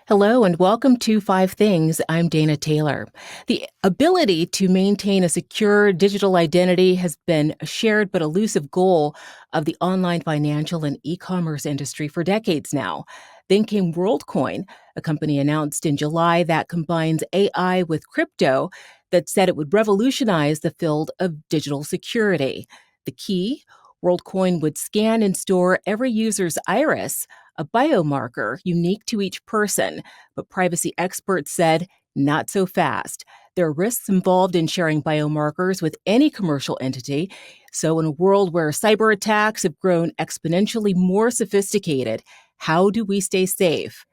Hello and welcome to Five Things. I'm Dana Taylor. The ability to maintain a secure digital identity has been a shared but elusive goal of the online financial and e-commerce industry for decades now. Then came Worldcoin, a company announced in July that combines AI with crypto that said it would revolutionize the field of digital security. The key? Worldcoin would scan and store every user's iris, a biomarker unique to each person, but privacy experts said not so fast. There are risks involved in sharing biomarkers with any commercial entity. So, in a world where cyber attacks have grown exponentially more sophisticated, how do we stay safe?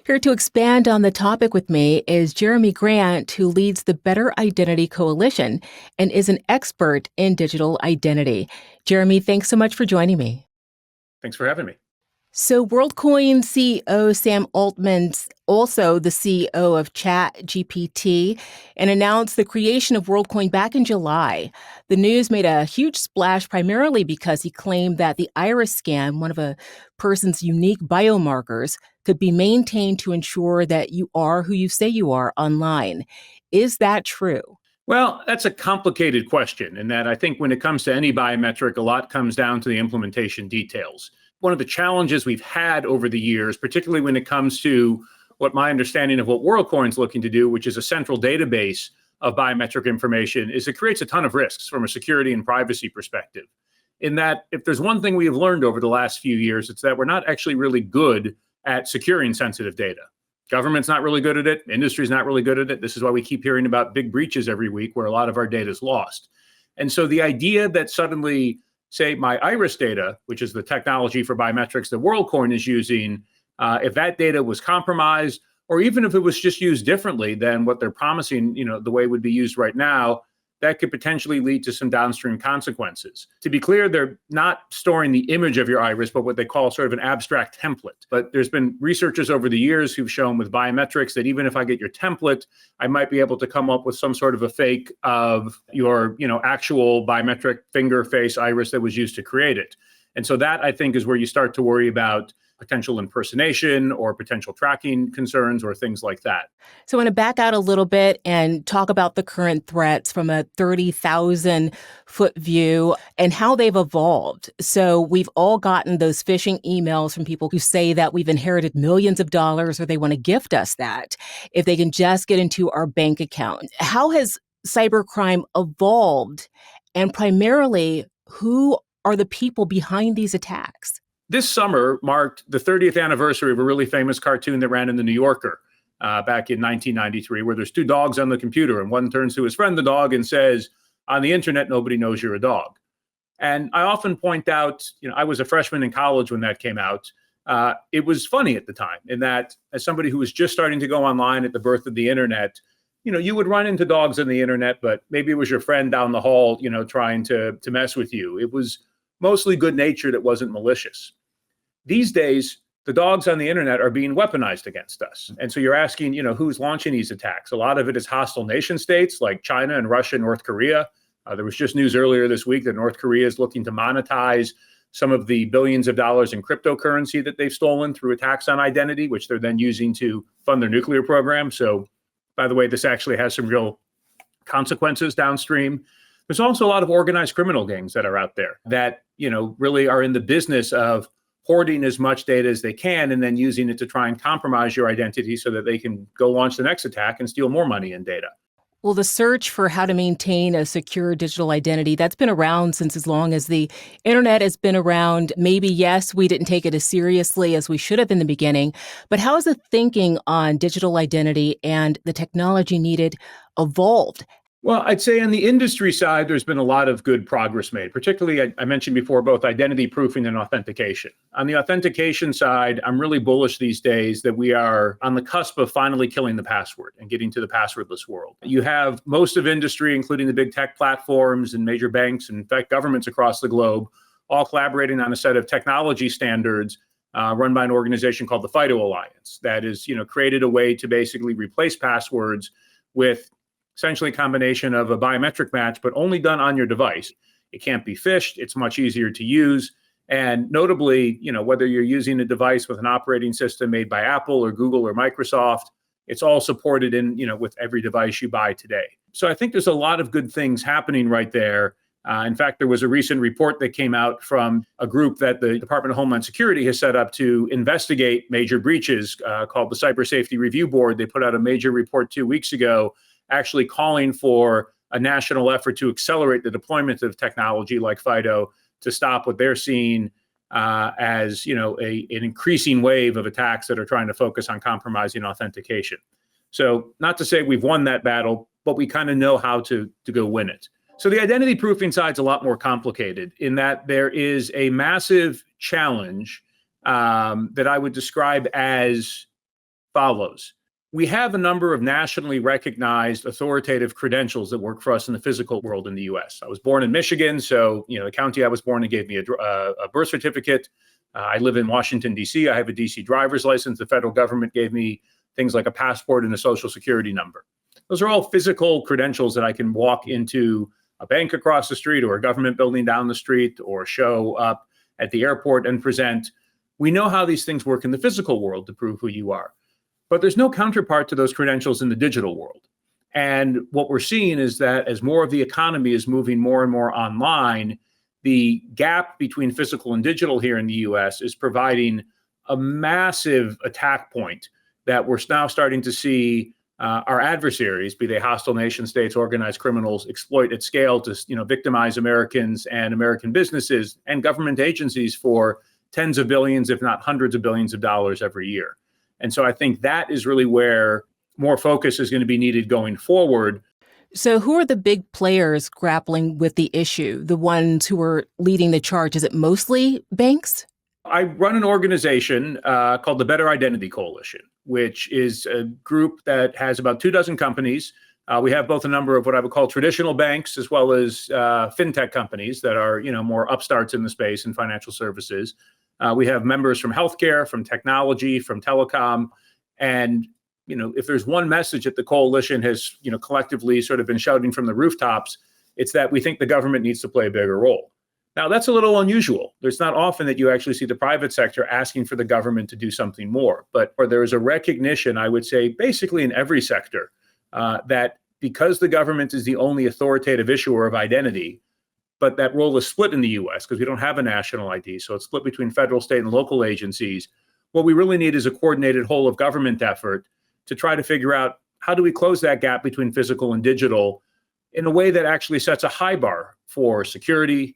Here to expand on the topic with me is Jeremy Grant, who leads the Better Identity Coalition and is an expert in digital identity. Jeremy, thanks so much for joining me. Thanks for having me. So WorldCoin CEO Sam Altman's also the CEO of ChatGPT and announced the creation of WorldCoin back in July. The news made a huge splash primarily because he claimed that the iris scan, one of a person's unique biomarkers, could be maintained to ensure that you are who you say you are online. Is that true? Well, that's a complicated question in that I think when it comes to any biometric, a lot comes down to the implementation details. One of the challenges we've had over the years, particularly when it comes to what my understanding of what WorldCoin's looking to do, which is a central database of biometric information, is it creates a ton of risks from a security and privacy perspective. In that, if there's one thing we have learned over the last few years, it's that we're not actually really good at securing sensitive data. Government's not really good at it. Industry's not really good at it. This is why we keep hearing about big breaches every week where a lot of our data is lost. And so the idea that suddenly, say, my iris data, which is the technology for biometrics that WorldCoin is using, if that data was compromised, or even if it was just used differently than what they're promising, the way it would be used right now, that could potentially lead to some downstream consequences. To be clear, they're not storing the image of your iris, but what they call sort of an abstract template. But there's been researchers over the years who've shown with biometrics that even if I get your template, I might be able to come up with some sort of a fake of your, actual biometric finger, face, iris that was used to create it. And so that, I think, is where you start to worry about potential impersonation or potential tracking concerns or things like that. So I want to back out a little bit and talk about the current threats from a 30,000 foot view and how they've evolved. So we've all gotten those phishing emails from people who say that we've inherited millions of dollars or they want to gift us that if they can just get into our bank account. How has cybercrime evolved? And primarily, who are the people behind these attacks? This summer marked the 30th anniversary of a really famous cartoon that ran in The New Yorker back in 1993, where there's two dogs on the computer, and one turns to his friend, the dog, and says, on the internet, nobody knows you're a dog. And I often point out, I was a freshman in college when that came out. It was funny at the time in that as somebody who was just starting to go online at the birth of the internet, you would run into dogs on the internet, but maybe it was your friend down the hall, trying to mess with you. It was mostly good-natured. It wasn't malicious. These days, the dogs on the internet are being weaponized against us. And so you're asking, who's launching these attacks? A lot of it is hostile nation states like China and Russia and North Korea. There was just news earlier this week that North Korea is looking to monetize some of the billions of dollars in cryptocurrency that they've stolen through attacks on identity, which they're then using to fund their nuclear program. So, by the way, this actually has some real consequences downstream. There's also a lot of organized criminal gangs that are out there that, really are in the business of hoarding as much data as they can and then using it to try and compromise your identity so that they can go launch the next attack and steal more money and data. Well, the search for how to maintain a secure digital identity, that's been around since as long as the internet has been around. Maybe, yes, we didn't take it as seriously as we should have in the beginning, but how has the thinking on digital identity and the technology needed evolved? Well, I'd say on the industry side, there's been a lot of good progress made, particularly I mentioned before, both identity proofing and authentication. On the authentication side, I'm really bullish these days that we are on the cusp of finally killing the password and getting to the passwordless world. You have most of industry, including the big tech platforms and major banks, and in fact, governments across the globe, all collaborating on a set of technology standards run by an organization called the FIDO Alliance that is, created a way to basically replace passwords with essentially a combination of a biometric match, but only done on your device. It can't be phished. It's much easier to use. And notably, whether you're using a device with an operating system made by Apple or Google or Microsoft, it's all supported with every device you buy today. So I think there's a lot of good things happening right there. In fact, there was a recent report that came out from a group that the Department of Homeland Security has set up to investigate major breaches called the Cyber Safety Review Board. They put out a major report 2 weeks ago, actually calling for a national effort to accelerate the deployment of technology like FIDO to stop what they're seeing as an increasing wave of attacks that are trying to focus on compromising authentication. So not to say we've won that battle, but we kind of know how to go win it. So the identity proofing side is a lot more complicated in that there is a massive challenge that I would describe as follows. We have a number of nationally recognized authoritative credentials that work for us in the physical world in the U.S. I was born in Michigan, so the county I was born in gave me a birth certificate. I live in Washington, D.C. I have a D.C. driver's license. The federal government gave me things like a passport and a social security number. Those are all physical credentials that I can walk into a bank across the street or a government building down the street or show up at the airport and present. We know how these things work in the physical world to prove who you are. But there's no counterpart to those credentials in the digital world. And what we're seeing is that as more of the economy is moving more and more online, the gap between physical and digital here in the US is providing a massive attack point that we're now starting to see our adversaries, be they hostile nation states, organized criminals, exploit at scale to victimize Americans and American businesses and government agencies for tens of billions, if not hundreds of billions of dollars every year. And so I think that is really where more focus is going to be needed going forward. So who are the big players grappling with the issue, the ones who are leading the charge? Is it mostly banks? I run an organization called the Better Identity Coalition, which is a group that has about 24 companies. We have both a number of what I would call traditional banks as well as fintech companies that are more upstarts in the space in financial services. We have members from healthcare, from technology, from telecom. And, if there's one message that the coalition has, collectively sort of been shouting from the rooftops, it's that we think the government needs to play a bigger role. Now, that's a little unusual. There's not often that you actually see the private sector asking for the government to do something more. But there is a recognition, I would say, basically in every sector, that because the government is the only authoritative issuer of identity, but that role is split in the U.S. because we don't have a national ID. So it's split between federal, state, and local agencies. What we really need is a coordinated whole of government effort to try to figure out how do we close that gap between physical and digital in a way that actually sets a high bar for security,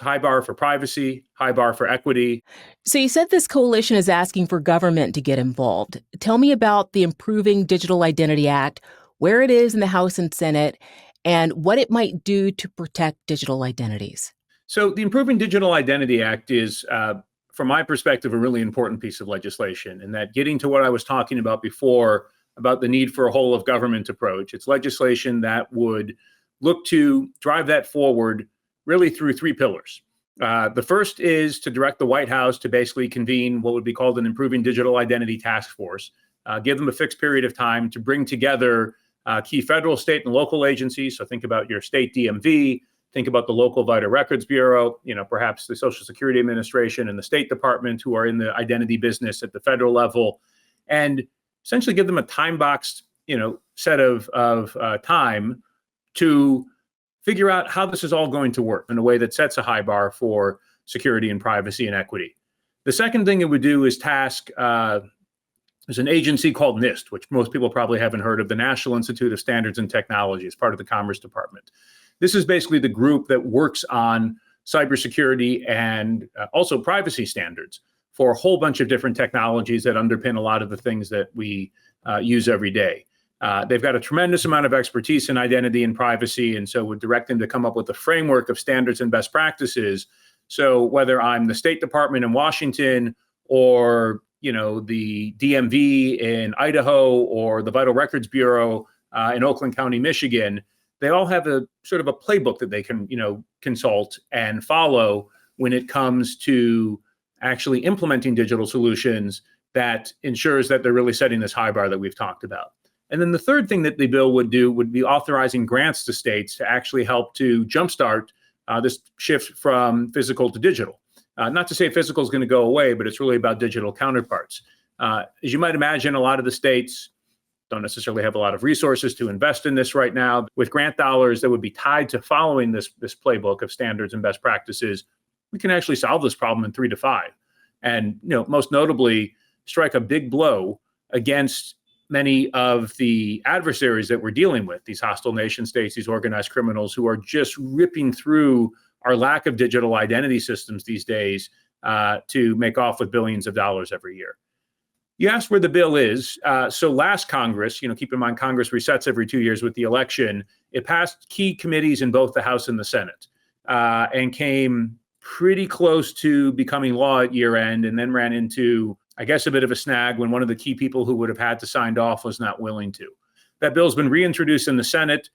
high bar for privacy, high bar for equity. So you said this coalition is asking for government to get involved. Tell me about the Improving Digital Identity Act, where it is in the House and Senate, and what it might do to protect digital identities. So the Improving Digital Identity Act is, from my perspective, a really important piece of legislation, and that getting to what I was talking about before, about the need for a whole of government approach. It's legislation that would look to drive that forward really through three pillars. The first is to direct the White House to basically convene what would be called an Improving Digital Identity Task Force, give them a fixed period of time to bring together key federal, state, and local agencies. So think about your state DMV, think about the local Vital Records Bureau, perhaps the Social Security Administration and the State Department who are in the identity business at the federal level, and essentially give them a time-boxed, set of time to figure out how this is all going to work in a way that sets a high bar for security and privacy and equity. The second thing it would do is task, there's an agency called NIST, which most people probably haven't heard of, the National Institute of Standards and Technology. It's part of the Commerce Department. This is basically the group that works on cybersecurity and also privacy standards for a whole bunch of different technologies that underpin a lot of the things that we use every day. They've got a tremendous amount of expertise in identity and privacy, and so would direct them to come up with a framework of standards and best practices. So whether I'm the State Department in Washington or the DMV in Idaho or the Vital Records Bureau in Oakland County, Michigan, they all have a sort of a playbook that they can consult and follow when it comes to actually implementing digital solutions that ensures that they're really setting this high bar that we've talked about. And then the third thing that the bill would do would be authorizing grants to states to actually help to jumpstart this shift from physical to digital. Not to say physical is going to go away, but it's really about digital counterparts. As you might imagine, a lot of the states don't necessarily have a lot of resources to invest in this right now. With grant dollars that would be tied to following this playbook of standards and best practices, we can actually solve this problem in 3 to 5. And most notably, strike a big blow against many of the adversaries that we're dealing with, these hostile nation states, these organized criminals who are just ripping through our lack of digital identity systems these days to make off with billions of dollars every year. You asked where the bill is. So last Congress, keep in mind Congress resets every 2 years with the election. It passed key committees in both the House and the Senate and came pretty close to becoming law at year end, and then ran into, I guess, a bit of a snag when one of the key people who would have had to sign off was not willing to. That bill's been reintroduced in the Senate.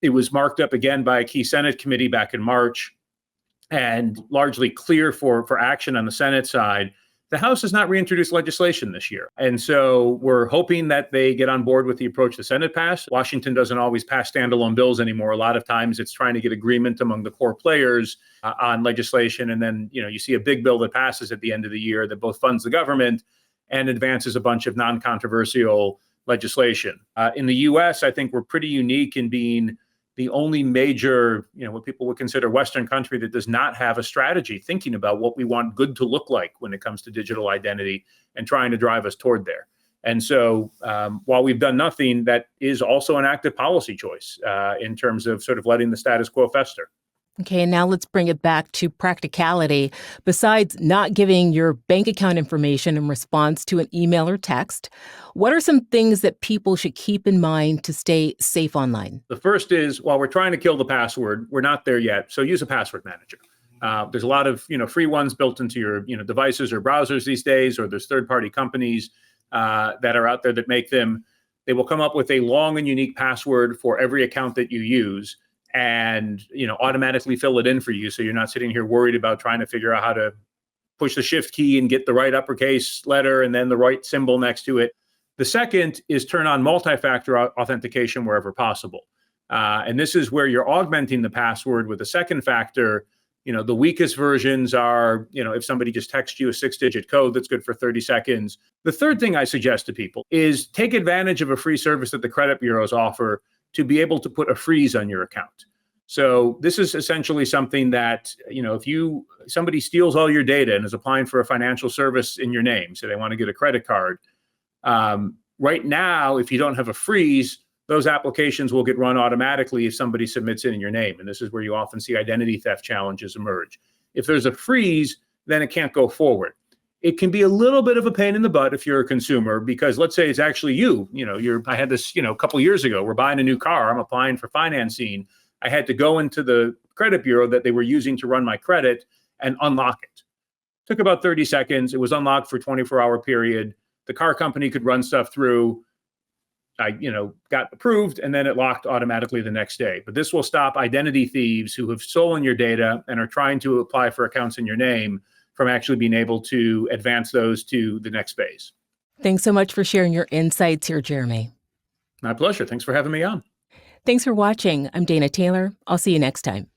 It was marked up again by a key Senate committee back in March and largely clear for action on the Senate side. The House has not reintroduced legislation this year. And so we're hoping that they get on board with the approach the Senate passed. Washington doesn't always pass standalone bills anymore. A lot of times it's trying to get agreement among the core players on legislation. And then, you see a big bill that passes at the end of the year that both funds the government and advances a bunch of non-controversial legislation. In the US, I think we're pretty unique in being the only major, what people would consider Western country that does not have a strategy thinking about what we want good to look like when it comes to digital identity and trying to drive us toward there. And so while we've done nothing, that is also an active policy choice in terms of sort of letting the status quo fester. Okay, and now let's bring it back to practicality. Besides not giving your bank account information in response to an email or text, what are some things that people should keep in mind to stay safe online? The first is, while we're trying to kill the password, we're not there yet. So use a password manager. There's a lot of free ones built into your devices or browsers these days, or there's third-party companies that are out there that make them. They will come up with a long and unique password for every account that you use, and automatically fill it in for you, so you're not sitting here worried about trying to figure out how to push the shift key and get the right uppercase letter and then the right symbol next to it. The second is turn on multi-factor authentication wherever possible. And this is where you're augmenting the password with a second factor. The weakest versions are, if somebody just texts you a 6-digit code that's good for 30 seconds. The third thing I suggest to people is take advantage of a free service that the credit bureaus offer to be able to put a freeze on your account. So this is essentially something that, if somebody steals all your data and is applying for a financial service in your name, so they want to get a credit card, right now, if you don't have a freeze, those applications will get run automatically if somebody submits it in your name. And this is where you often see identity theft challenges emerge. If there's a freeze, then it can't go forward. It can be a little bit of a pain in the butt if you're a consumer, because let's say it's actually you. I had this, a couple years ago. We're buying a new car. I'm applying for financing. I had to go into the credit bureau that they were using to run my credit and unlock it. Took about 30 seconds. It was unlocked for a 24-hour period. The car company could run stuff through. I, got approved, and then it locked automatically the next day. But this will stop identity thieves who have stolen your data and are trying to apply for accounts in your name from actually being able to advance those to the next phase. Thanks so much for sharing your insights here, Jeremy. My pleasure. Thanks for having me on. Thanks for watching. I'm Dana Taylor. I'll see you next time.